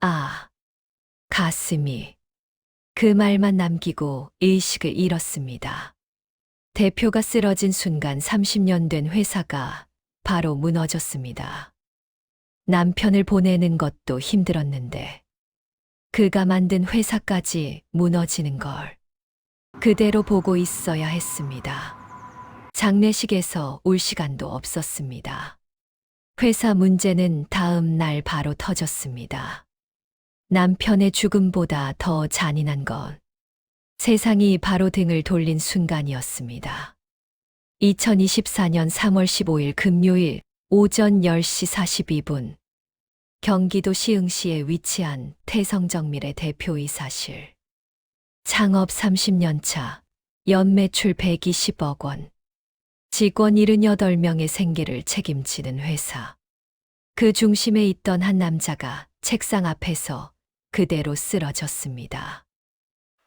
아, 가슴이. 그 말만 남기고 의식을 잃었습니다. 대표가 쓰러진 순간 30년 된 회사가 바로 무너졌습니다. 남편을 보내는 것도 힘들었는데 그가 만든 회사까지 무너지는 걸 그대로 보고 있어야 했습니다. 장례식에서 울 시간도 없었습니다. 회사 문제는 다음 날 바로 터졌습니다. 남편의 죽음보다 더 잔인한 건 세상이 바로 등을 돌린 순간이었습니다. 2024년 3월 15일 금요일 오전 10시 42분 경기도 시흥시에 위치한 태성정밀의 대표이사실. 창업 30년 차, 연매출 120억 원, 직원 78명의 생계를 책임지는 회사. 그 중심에 있던 한 남자가 책상 앞에서 그대로 쓰러졌습니다.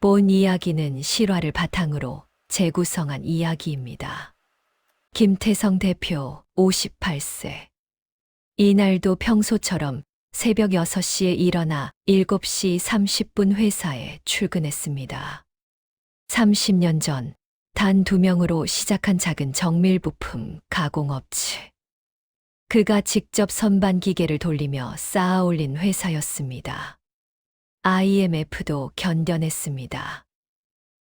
본 이야기는 실화를 바탕으로 재구성한 이야기입니다. 김태성 대표 58세. 이날도 평소처럼 새벽 6시에 일어나 7시 30분 회사에 출근했습니다. 30년 전 단 2명으로 시작한 작은 정밀 부품 가공업체. 그가 직접 선반 기계를 돌리며 쌓아 올린 회사였습니다. IMF도 견뎌냈습니다.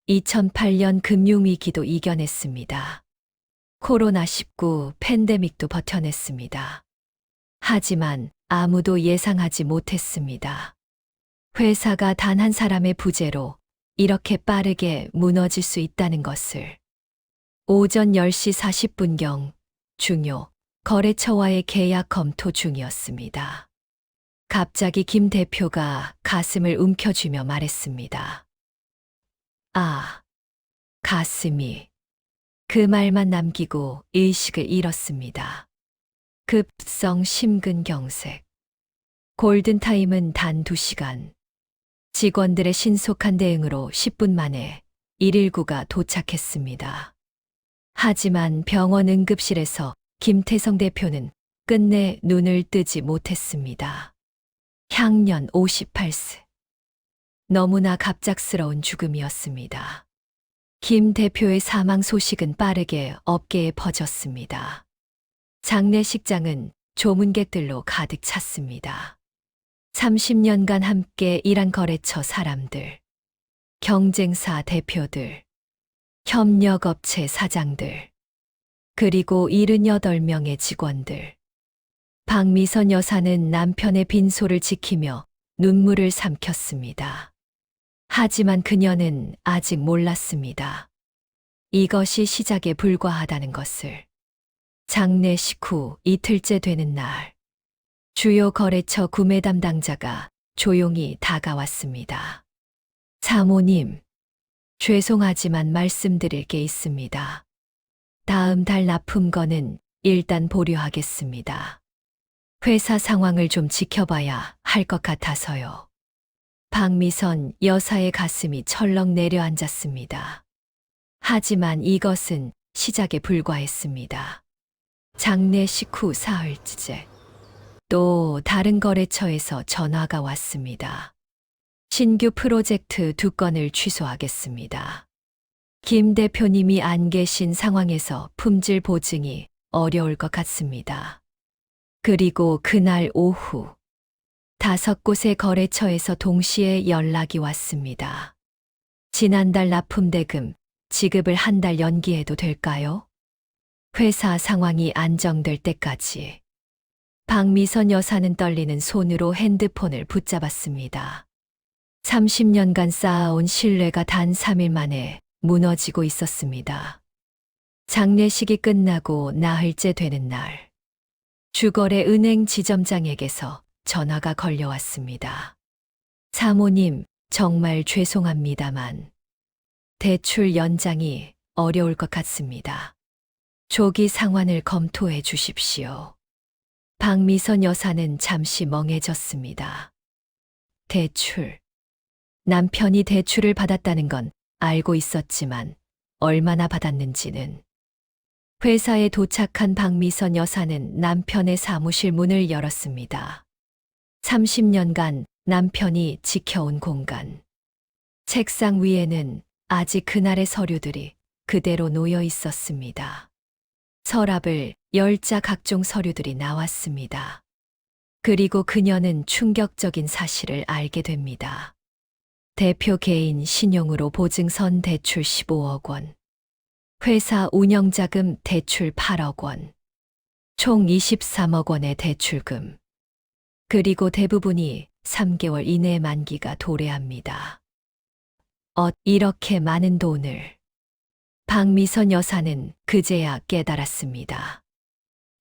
2008년 금융위기도 이겨냈습니다. 코로나19 팬데믹도 버텨냈습니다. 하지만 아무도 예상하지 못했습니다. 회사가 단 한 사람의 부재로 이렇게 빠르게 무너질 수 있다는 것을. 오전 10시 40분경 중요 거래처와의 계약 검토 중이었습니다. 갑자기 김 대표가 가슴을 움켜쥐며 말했습니다. 아, 가슴이. 그 말만 남기고 의식을 잃었습니다. 급성 심근경색. 골든타임은 단 2시간. 직원들의 신속한 대응으로 10분 만에 119가 도착했습니다. 하지만 병원 응급실에서 김태성 대표는 끝내 눈을 뜨지 못했습니다. 향년 58세. 너무나 갑작스러운 죽음이었습니다. 김 대표의 사망 소식은 빠르게 업계에 퍼졌습니다. 장례식장은 조문객들로 가득 찼습니다. 30년간 함께 일한 거래처 사람들, 경쟁사 대표들, 협력업체 사장들, 그리고 78명의 직원들. 박미선 여사는 남편의 빈소를 지키며 눈물을 삼켰습니다. 하지만 그녀는 아직 몰랐습니다. 이것이 시작에 불과하다는 것을. 장례식 후 이틀째 되는 날, 주요 거래처 구매 담당자가 조용히 다가왔습니다. 사모님, 죄송하지만 말씀드릴 게 있습니다. 다음 달 납품건은 일단 보류하겠습니다. 회사 상황을 좀 지켜봐야 할 것 같아서요. 박미선 여사의 가슴이 철렁 내려앉았습니다. 하지만 이것은 시작에 불과했습니다. 장례식 후 사흘째. 또 다른 거래처에서 전화가 왔습니다. 신규 프로젝트 2건을 취소하겠습니다. 김 대표님이 안 계신 상황에서 품질 보증이 어려울 것 같습니다. 그리고 그날 오후 5곳의 거래처에서 동시에 연락이 왔습니다. 지난달 납품대금 지급을 한 달 연기해도 될까요? 회사 상황이 안정될 때까지. 박미선 여사는 떨리는 손으로 핸드폰을 붙잡았습니다. 30년간 쌓아온 신뢰가 단 3일 만에 무너지고 있었습니다. 장례식이 끝나고 나흘째 되는 날, 주거래 은행 지점장에게서 전화가 걸려왔습니다. 사모님, 정말 죄송합니다만 대출 연장이 어려울 것 같습니다. 조기 상환을 검토해 주십시오. 박미선 여사는 잠시 멍해졌습니다. 대출. 남편이 대출을 받았다는 건 알고 있었지만 얼마나 받았는지는. 회사에 도착한 박미선 여사는 남편의 사무실 문을 열었습니다. 30년간 남편이 지켜온 공간. 책상 위에는 아직 그날의 서류들이 그대로 놓여 있었습니다. 서랍을 열자 각종 서류들이 나왔습니다. 그리고 그녀는 충격적인 사실을 알게 됩니다. 대표 개인 신용으로 보증선 대출 15억 원, 회사 운영자금 대출 8억 원, 총 23억 원의 대출금, 그리고 대부분이 3개월 이내에 만기가 도래합니다. 이렇게 많은 돈을. 박미선 여사는 그제야 깨달았습니다.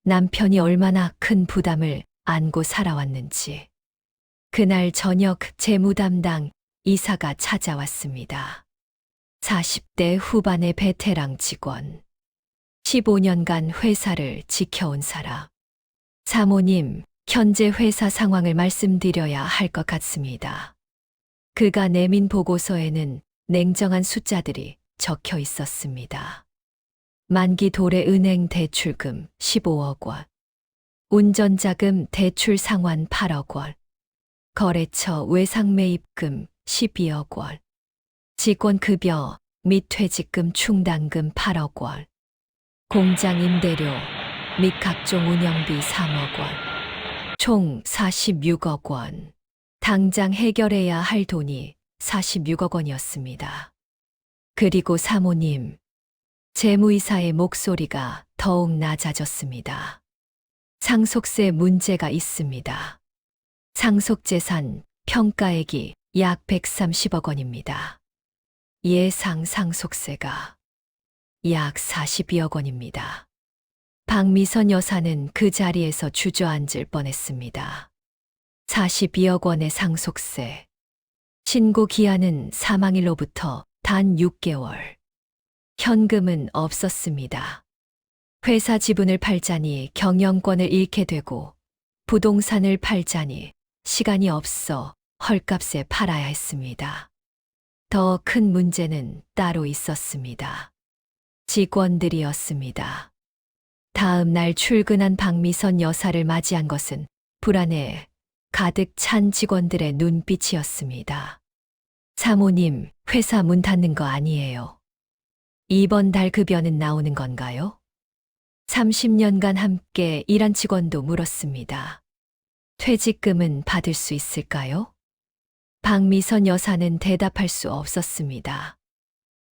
남편이 얼마나 큰 부담을 안고 살아왔는지. 그날 저녁 재무 담당 이사가 찾아왔습니다. 40대 후반의 베테랑 직원. 15년간 회사를 지켜온 사람. 사모님, 현재 회사 상황을 말씀드려야 할 것 같습니다. 그가 내민 보고서에는 냉정한 숫자들이 적혀 있었습니다. 만기 도래 은행 대출금 15억 원, 운전자금 대출 상환 8억 원, 거래처 외상 매입금 12억 원, 직원급여 및 퇴직금 충당금 8억 원, 공장 임대료 및 각종 운영비 3억 원, 총 46억 원. 당장 해결해야 할 돈이 46억 원이었습니다. 그리고 사모님, 재무이사의 목소리가 더욱 낮아졌습니다. 상속세 문제가 있습니다. 상속재산 평가액이 약 130억 원입니다. 예상 상속세가 약 42억 원입니다. 박미선 여사는 그 자리에서 주저앉을 뻔했습니다. 42억 원의 상속세. 신고 기한은 사망일로부터 단 6개월. 현금은 없었습니다. 회사 지분을 팔자니 경영권을 잃게 되고 부동산을 팔자니 시간이 없어 헐값에 팔아야 했습니다. 더 큰 문제는 따로 있었습니다. 직원들이었습니다. 다음 날 출근한 박미선 여사를 맞이한 것은 불안에 가득 찬 직원들의 눈빛이었습니다. 사모님, 회사 문 닫는 거 아니에요. 이번 달 급여는 나오는 건가요? 30년간 함께 일한 직원도 물었습니다. 퇴직금은 받을 수 있을까요? 박미선 여사는 대답할 수 없었습니다.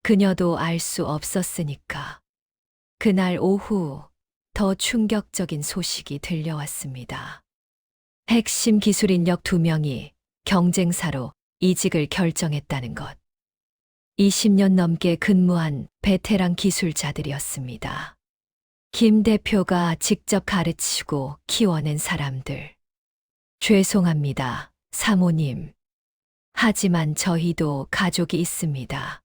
그녀도 알 수 없었으니까. 그날 오후 더 충격적인 소식이 들려왔습니다. 핵심 기술 인력 2명이 경쟁사로 이직을 결정했다는 것. 20년 넘게 근무한 베테랑 기술자들이었습니다. 김 대표가 직접 가르치고 키워낸 사람들. 죄송합니다, 사모님. 하지만 저희도 가족이 있습니다.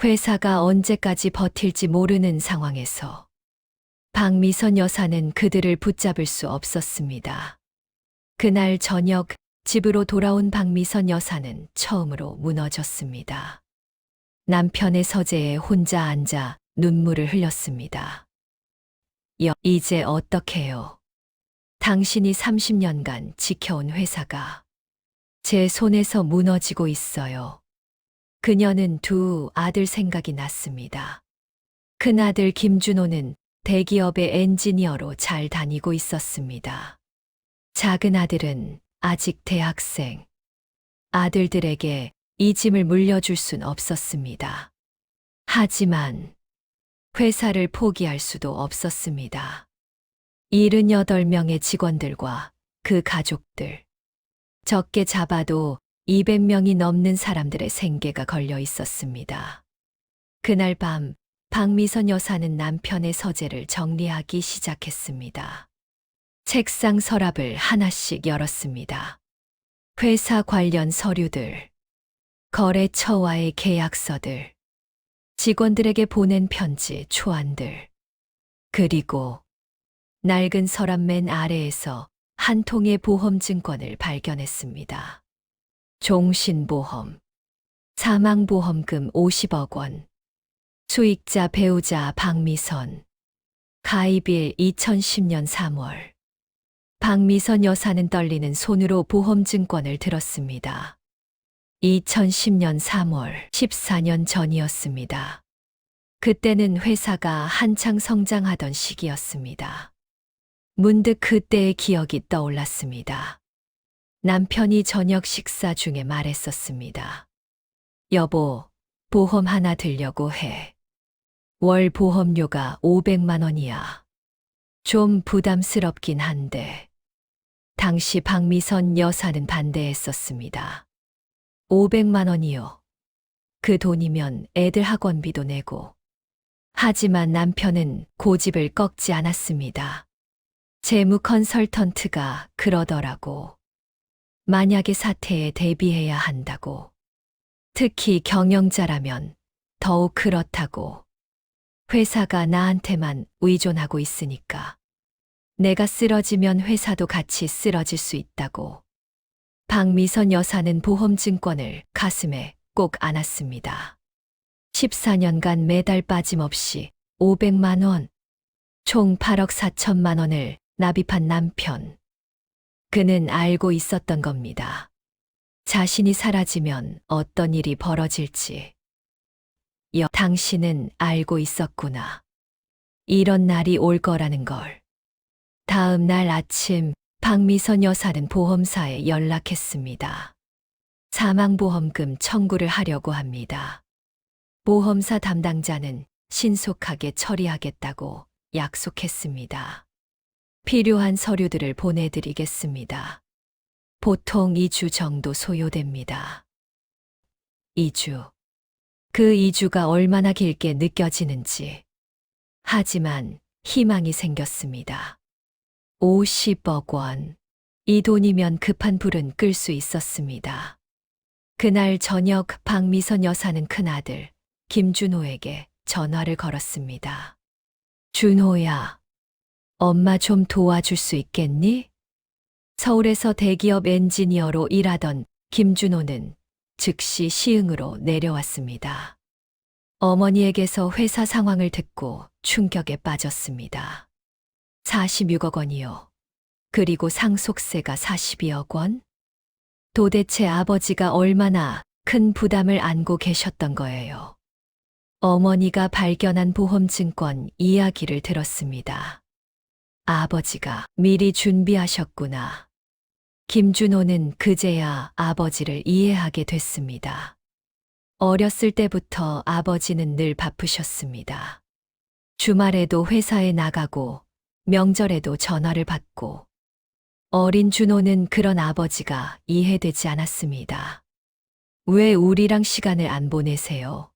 회사가 언제까지 버틸지 모르는 상황에서 박미선 여사는 그들을 붙잡을 수 없었습니다. 그날 저녁 집으로 돌아온 박미선 여사는 처음으로 무너졌습니다. 남편의 서재에 혼자 앉아 눈물을 흘렸습니다. 이제 어떡해요? 당신이 30년간 지켜온 회사가 제 손에서 무너지고 있어요. 그녀는 두 아들 생각이 났습니다. 큰아들 김준호는 대기업의 엔지니어로 잘 다니고 있었습니다. 작은 아들은 아직 대학생. 아들들에게 이 짐을 물려줄 순 없었습니다. 하지만 회사를 포기할 수도 없었습니다. 78명의 직원들과 그 가족들. 적게 잡아도 200명이 넘는 사람들의 생계가 걸려 있었습니다. 그날 밤 박미선 여사는 남편의 서재를 정리하기 시작했습니다. 책상 서랍을 하나씩 열었습니다. 회사 관련 서류들, 거래처와의 계약서들, 직원들에게 보낸 편지, 초안들, 그리고 낡은 서랍 맨 아래에서 한 통의 보험증권을 발견했습니다. 종신보험, 사망보험금 50억 원, 수익자 배우자 박미선, 가입일 2010년 3월, 박미선 여사는 떨리는 손으로 보험증권을 들었습니다. 2010년 3월, 14년 전이었습니다. 그때는 회사가 한창 성장하던 시기였습니다. 문득 그때의 기억이 떠올랐습니다. 남편이 저녁 식사 중에 말했었습니다. 여보, 보험 하나 들려고 해. 월 보험료가 500만 원이야. 좀 부담스럽긴 한데. 당시 박미선 여사는 반대했었습니다. 500만 원이요. 그 돈이면 애들 학원비도 내고. 하지만 남편은 고집을 꺾지 않았습니다. 재무 컨설턴트가 그러더라고. 만약의 사태에 대비해야 한다고. 특히 경영자라면 더욱 그렇다고. 회사가 나한테만 의존하고 있으니까. 내가 쓰러지면 회사도 같이 쓰러질 수 있다고. 박미선 여사는 보험증권을 가슴에 꼭 안았습니다. 14년간 매달 빠짐없이 500만 원, 총 8억 4천만 원을 납입한 남편. 그는 알고 있었던 겁니다. 자신이 사라지면 어떤 일이 벌어질지. 당신은 알고 있었구나. 이런 날이 올 거라는 걸. 다음 날 아침 박미선 여사는 보험사에 연락했습니다. 사망보험금 청구를 하려고 합니다. 보험사 담당자는 신속하게 처리하겠다고 약속했습니다. 필요한 서류들을 보내드리겠습니다. 보통 2주 정도 소요됩니다. 2주. 그 2주가 얼마나 길게 느껴지는지. 하지만 희망이 생겼습니다. 50억 원. 이 돈이면 급한 불은 끌 수 있었습니다. 그날 저녁 박미선 여사는 큰아들 김준호에게 전화를 걸었습니다. 준호야, 엄마 좀 도와줄 수 있겠니? 서울에서 대기업 엔지니어로 일하던 김준호는 즉시 시흥으로 내려왔습니다. 어머니에게서 회사 상황을 듣고 충격에 빠졌습니다. 46억 원이요. 그리고 상속세가 42억 원? 도대체 아버지가 얼마나 큰 부담을 안고 계셨던 거예요. 어머니가 발견한 보험증권 이야기를 들었습니다. 아버지가 미리 준비하셨구나. 김준호는 그제야 아버지를 이해하게 됐습니다. 어렸을 때부터 아버지는 늘 바쁘셨습니다. 주말에도 회사에 나가고 명절에도 전화를 받고. 어린 준호는 그런 아버지가 이해되지 않았습니다. 왜 우리랑 시간을 안 보내세요?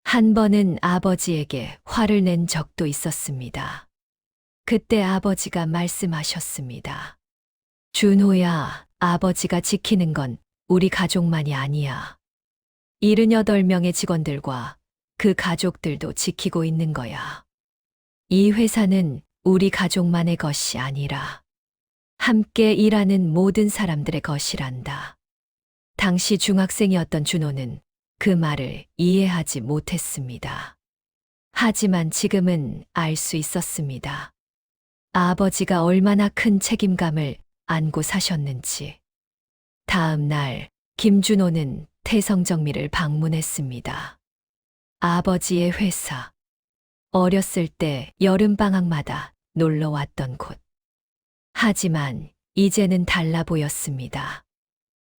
한 번은 아버지에게 화를 낸 적도 있었습니다. 그때 아버지가 말씀하셨습니다. 준호야, 아버지가 지키는 건 우리 가족만이 아니야. 78명의 직원들과 그 가족들도 지키고 있는 거야. 이 회사는 우리 가족만의 것이 아니라 함께 일하는 모든 사람들의 것이란다. 당시 중학생이었던 준호는 그 말을 이해하지 못했습니다. 하지만 지금은 알 수 있었습니다. 아버지가 얼마나 큰 책임감을 안고 사셨는지. 다음 날 김준호는 태성정밀을 방문했습니다. 아버지의 회사. 어렸을 때 여름방학마다 놀러 왔던 곳. 하지만 이제는 달라 보였습니다.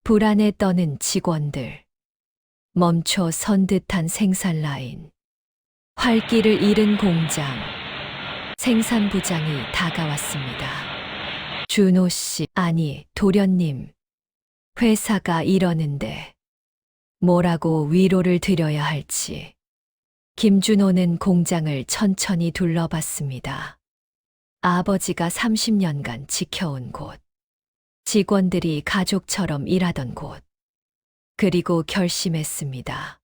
불안에 떠는 직원들. 멈춰 선 듯한 생산 라인. 활기를 잃은 공장. 생산부장이 다가왔습니다. 준호 씨, 아니, 도련님. 회사가 이러는데 뭐라고 위로를 드려야 할지. 김준호는 공장을 천천히 둘러봤습니다. 아버지가 30년간 지켜온 곳. 직원들이 가족처럼 일하던 곳. 그리고 결심했습니다.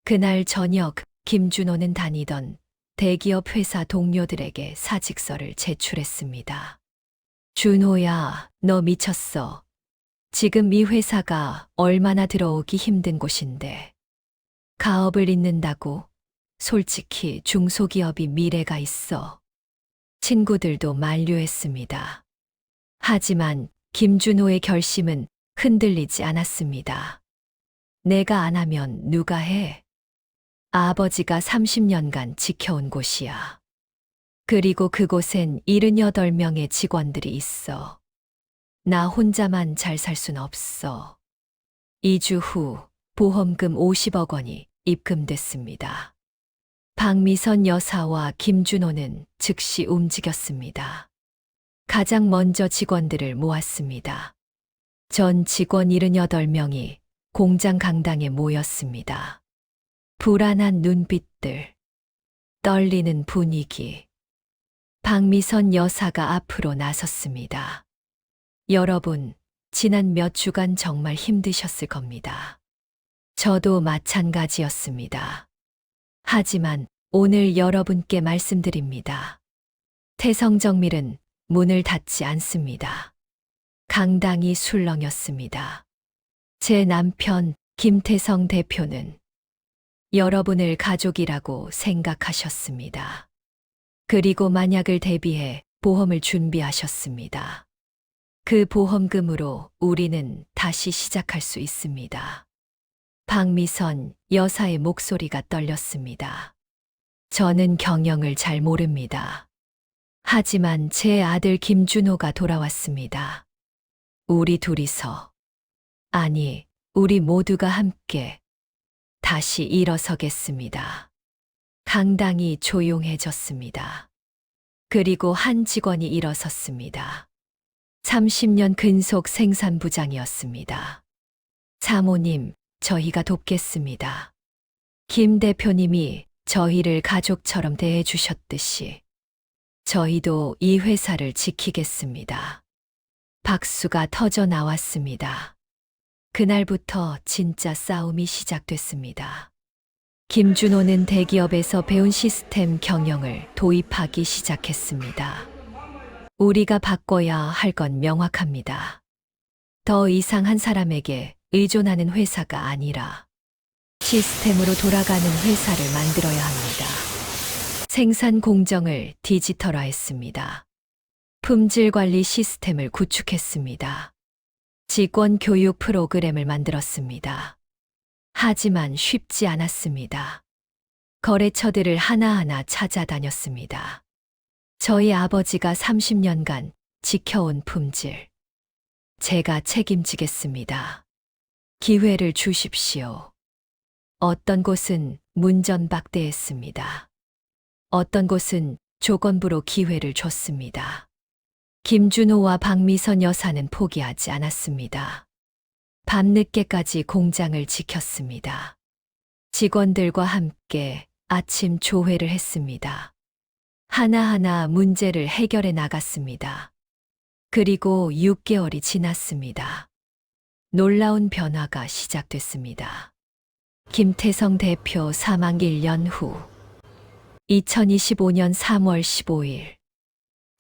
그날 저녁 김준호는 다니던 대기업 회사 동료들에게 사직서를 제출했습니다. 준호야, 너 미쳤어. 지금 이 회사가 얼마나 들어오기 힘든 곳인데. 가업을 잇는다고? 솔직히 중소기업이 미래가 있어. 친구들도 만류했습니다. 하지만 김준호의 결심은 흔들리지 않았습니다. 내가 안 하면 누가 해? 아버지가 30년간 지켜온 곳이야. 그리고 그곳엔 78명의 직원들이 있어. 나 혼자만 잘 살 순 없어. 2주 후 보험금 50억 원이 입금됐습니다. 박미선 여사와 김준호는 즉시 움직였습니다. 가장 먼저 직원들을 모았습니다. 전 직원 78명이 공장 강당에 모였습니다. 불안한 눈빛들, 떨리는 분위기. 박미선 여사가 앞으로 나섰습니다. 여러분, 지난 몇 주간 정말 힘드셨을 겁니다. 저도 마찬가지였습니다. 하지만 오늘 여러분께 말씀드립니다. 태성정밀은 문을 닫지 않습니다. 강당이 술렁였습니다. 제 남편 김태성 대표는 여러분을 가족이라고 생각하셨습니다. 그리고 만약을 대비해 보험을 준비하셨습니다. 그 보험금으로 우리는 다시 시작할 수 있습니다. 박미선 여사의 목소리가 떨렸습니다. 저는 경영을 잘 모릅니다. 하지만 제 아들 김준호가 돌아왔습니다. 우리 둘이서, 아니, 우리 모두가 함께 다시 일어서겠습니다. 강당이 조용해졌습니다. 그리고 한 직원이 일어섰습니다. 30년 근속 생산부장이었습니다. 사모님, 저희가 돕겠습니다. 김 대표님이 저희를 가족처럼 대해 주셨듯이 저희도 이 회사를 지키겠습니다. 박수가 터져 나왔습니다. 그날부터 진짜 싸움이 시작됐습니다. 김준호는 대기업에서 배운 시스템 경영을 도입하기 시작했습니다. 우리가 바꿔야 할 건 명확합니다. 더 이상 한 사람에게 의존하는 회사가 아니라 시스템으로 돌아가는 회사를 만들어야 합니다. 생산 공정을 디지털화했습니다. 품질 관리 시스템을 구축했습니다. 직원 교육 프로그램을 만들었습니다. 하지만 쉽지 않았습니다. 거래처들을 하나하나 찾아다녔습니다. 저희 아버지가 30년간 지켜온 품질. 제가 책임지겠습니다. 기회를 주십시오. 어떤 곳은 문전박대했습니다. 어떤 곳은 조건부로 기회를 줬습니다. 김준호와 박미선 여사는 포기하지 않았습니다. 밤늦게까지 공장을 지켰습니다. 직원들과 함께 아침 조회를 했습니다. 하나하나 문제를 해결해 나갔습니다. 그리고 6개월이 지났습니다. 놀라운 변화가 시작됐습니다. 김태성 대표 사망 1년 후 2025년 3월 15일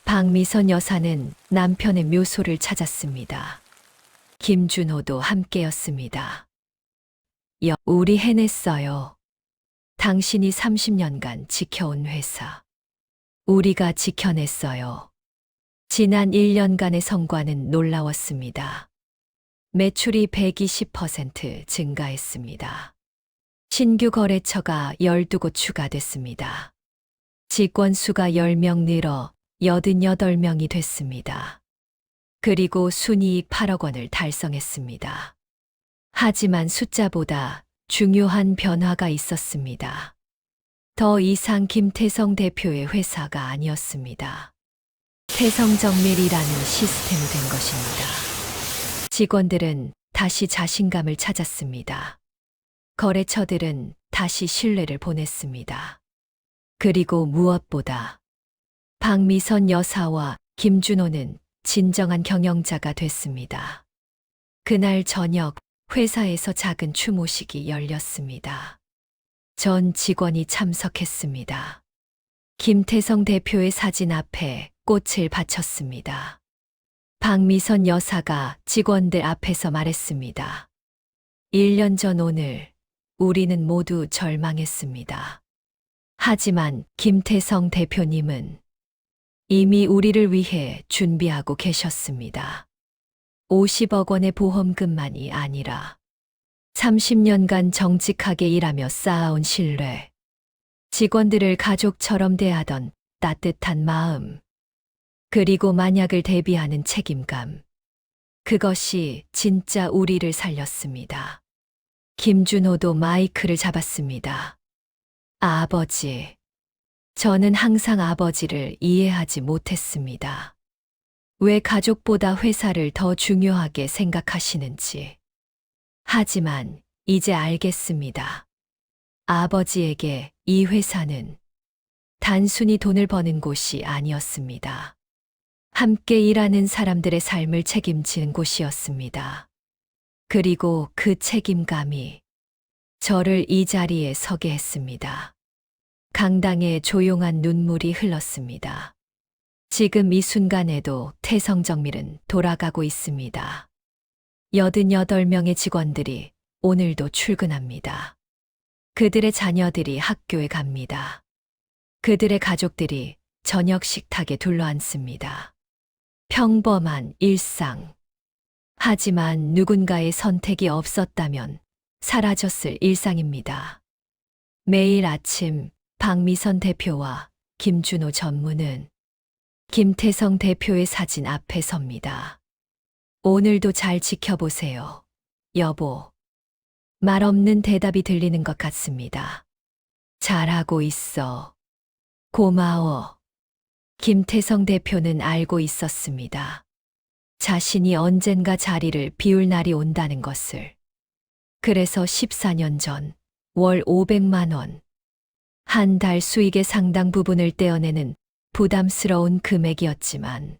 박미선 여사는 남편의 묘소를 찾았습니다. 김준호도 함께였습니다. 우리 해냈어요. 당신이 30년간 지켜온 회사. 우리가 지켜냈어요. 지난 1년간의 성과는 놀라웠습니다. 매출이 120% 증가했습니다. 신규 거래처가 12곳 추가됐습니다. 직원 수가 10명 늘어 88명이 됐습니다. 그리고 순이익 8억 원을 달성했습니다. 하지만 숫자보다 중요한 변화가 있었습니다. 더 이상 김태성 대표의 회사가 아니었습니다. 태성정밀이라는 시스템이 된 것입니다. 직원들은 다시 자신감을 찾았습니다. 거래처들은 다시 신뢰를 보냈습니다. 그리고 무엇보다 박미선 여사와 김준호는 진정한 경영자가 됐습니다. 그날 저녁 회사에서 작은 추모식이 열렸습니다. 전 직원이 참석했습니다. 김태성 대표의 사진 앞에 꽃을 바쳤습니다. 박미선 여사가 직원들 앞에서 말했습니다. 1년 전 오늘 우리는 모두 절망했습니다. 하지만 김태성 대표님은 이미 우리를 위해 준비하고 계셨습니다. 50억 원의 보험금만이 아니라 30년간 정직하게 일하며 쌓아온 신뢰, 직원들을 가족처럼 대하던 따뜻한 마음, 그리고 만약을 대비하는 책임감. 그것이 진짜 우리를 살렸습니다. 김준호도 마이크를 잡았습니다. 아버지. 저는 항상 아버지를 이해하지 못했습니다. 왜 가족보다 회사를 더 중요하게 생각하시는지. 하지만 이제 알겠습니다. 아버지에게 이 회사는 단순히 돈을 버는 곳이 아니었습니다. 함께 일하는 사람들의 삶을 책임지는 곳이었습니다. 그리고 그 책임감이 저를 이 자리에 서게 했습니다. 강당에 조용한 눈물이 흘렀습니다. 지금 이 순간에도 태성정밀은 돌아가고 있습니다. 88명의 직원들이 오늘도 출근합니다. 그들의 자녀들이 학교에 갑니다. 그들의 가족들이 저녁 식탁에 둘러앉습니다. 평범한 일상. 하지만 누군가의 선택이 없었다면 사라졌을 일상입니다. 매일 아침 박미선 대표와 김준호 전무는 김태성 대표의 사진 앞에 섭니다. 오늘도 잘 지켜보세요. 여보. 말 없는 대답이 들리는 것 같습니다. 잘하고 있어. 고마워. 김태성 대표는 알고 있었습니다. 자신이 언젠가 자리를 비울 날이 온다는 것을. 그래서 14년 전 월 500만 원. 한 달 수익의 상당 부분을 떼어내는 부담스러운 금액이었지만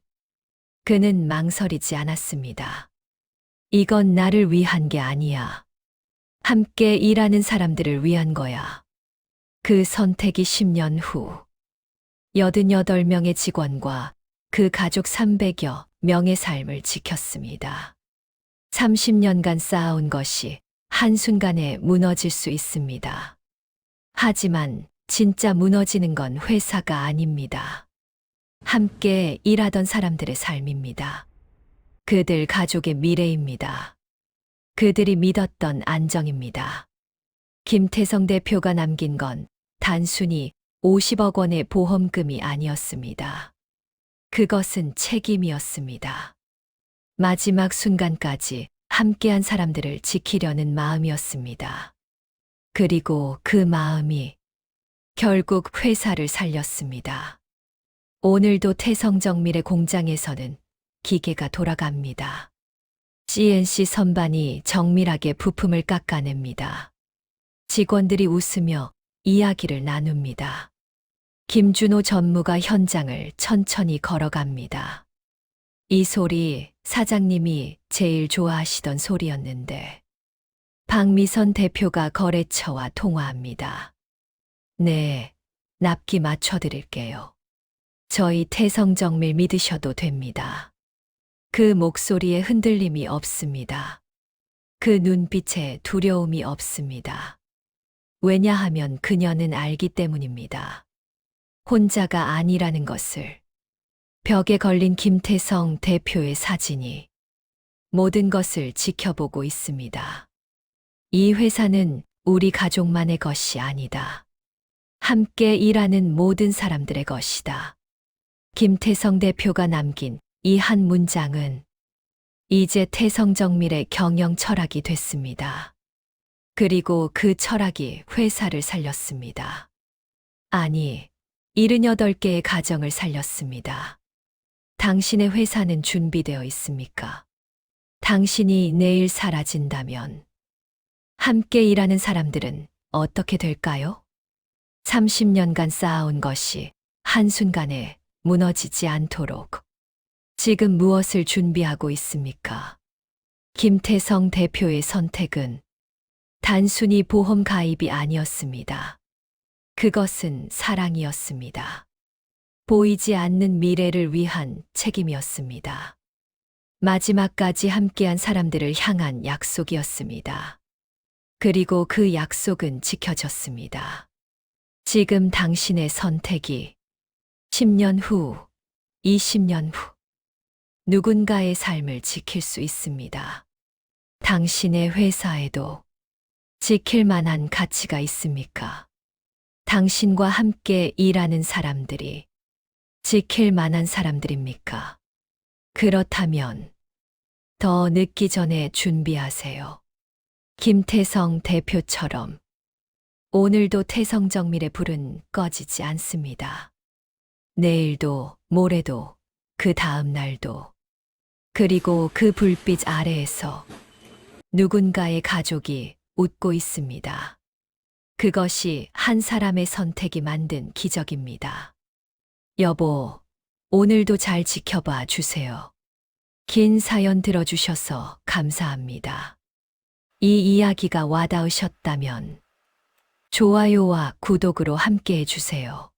그는 망설이지 않았습니다. 이건 나를 위한 게 아니야. 함께 일하는 사람들을 위한 거야. 그 선택이 10년 후 88명의 직원과 그 가족 300여 명의 삶을 지켰습니다. 30년간 쌓아온 것이 한순간에 무너질 수 있습니다. 하지만 진짜 무너지는 건 회사가 아닙니다. 함께 일하던 사람들의 삶입니다. 그들 가족의 미래입니다. 그들이 믿었던 안정입니다. 김태성 대표가 남긴 건 단순히 50억 원의 보험금이 아니었습니다. 그것은 책임이었습니다. 마지막 순간까지 함께한 사람들을 지키려는 마음이었습니다. 그리고 그 마음이 결국 회사를 살렸습니다. 오늘도 태성정밀의 공장에서는 기계가 돌아갑니다. CNC 선반이 정밀하게 부품을 깎아냅니다. 직원들이 웃으며 이야기를 나눕니다. 김준호 전무가 현장을 천천히 걸어갑니다. 이 소리 사장님이 제일 좋아하시던 소리였는데 박미선 대표가 거래처와 통화합니다. 네, 납기 맞춰드릴게요. 저희 태성정밀 믿으셔도 됩니다. 그 목소리에 흔들림이 없습니다. 그 눈빛에 두려움이 없습니다. 왜냐하면 그녀는 알기 때문입니다. 혼자가 아니라는 것을. 벽에 걸린 김태성 대표의 사진이 모든 것을 지켜보고 있습니다. 이 회사는 우리 가족만의 것이 아니다. 함께 일하는 모든 사람들의 것이다. 김태성 대표가 남긴 이 한 문장은 이제 태성정밀의 경영 철학이 됐습니다. 그리고 그 철학이 회사를 살렸습니다. 아니, 78개의 가정을 살렸습니다. 당신의 회사는 준비되어 있습니까? 당신이 내일 사라진다면 함께 일하는 사람들은 어떻게 될까요? 30년간 쌓아온 것이 한순간에 무너지지 않도록 지금 무엇을 준비하고 있습니까? 김태성 대표의 선택은 단순히 보험 가입이 아니었습니다. 그것은 사랑이었습니다. 보이지 않는 미래를 위한 책임이었습니다. 마지막까지 함께한 사람들을 향한 약속이었습니다. 그리고 그 약속은 지켜졌습니다. 지금 당신의 선택이 10년 후 20년 후 누군가의 삶을 지킬 수 있습니다. 당신의 회사에도 지킬 만한 가치가 있습니까? 당신과 함께 일하는 사람들이 지킬 만한 사람들입니까? 그렇다면 더 늦기 전에 준비하세요. 김태성 대표처럼 오늘도 태성정밀의 불은 꺼지지 않습니다. 내일도, 모레도, 그 다음 날도, 그리고 그 불빛 아래에서 누군가의 가족이 웃고 있습니다. 그것이 한 사람의 선택이 만든 기적입니다. 여보, 오늘도 잘 지켜봐 주세요. 긴 사연 들어주셔서 감사합니다. 이 이야기가 와닿으셨다면 좋아요와 구독으로 함께 해주세요.